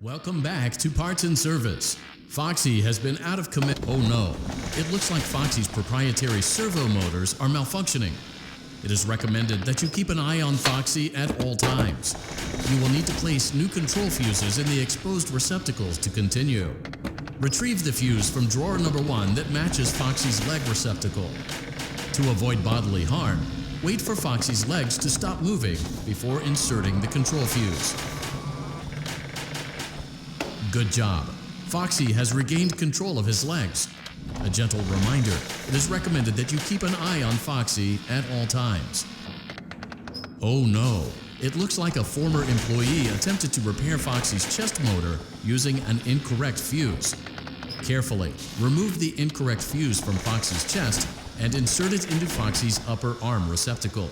Welcome back to Parts and Service. Foxy has been out of commit. Oh no, it looks like Foxy's proprietary servo motors are malfunctioning. It is recommended that you keep an eye on Foxy at all times. You will need to place new control fuses in the exposed receptacles to continue. Retrieve the fuse from drawer number 1 that matches Foxy's leg receptacle. To avoid bodily harm, wait for Foxy's legs to stop moving before inserting the control fuse. Good job. Foxy has regained control of his legs. A gentle reminder, it is recommended that you keep an eye on Foxy at all times. Oh no, it looks like a former employee attempted to repair Foxy's chest motor using an incorrect fuse. Carefully, remove the incorrect fuse from Foxy's chest and insert it into Foxy's upper arm receptacle.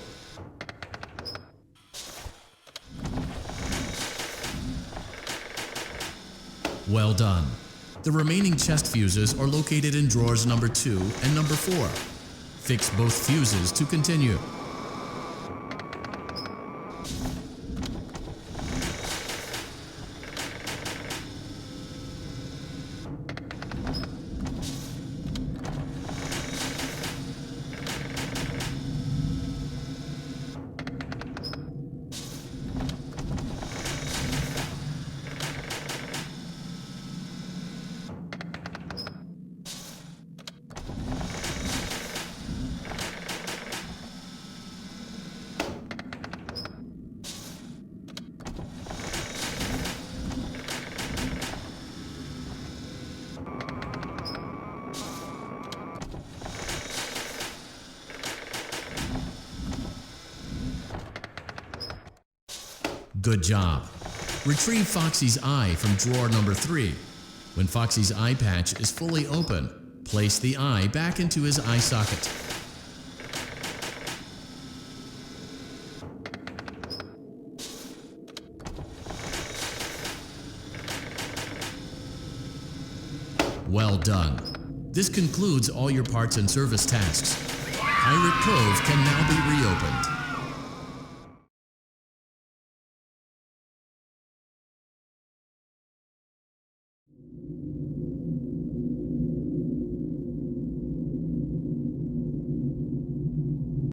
Well done. The remaining chest fuses are located in drawers number 2 and number 4. Fix both fuses to continue. Good job. Retrieve Foxy's eye from drawer number 3. When Foxy's eye patch is fully open, place the eye back into his eye socket. Well done. This concludes all your parts and service tasks. Pirate Cove can now be reopened.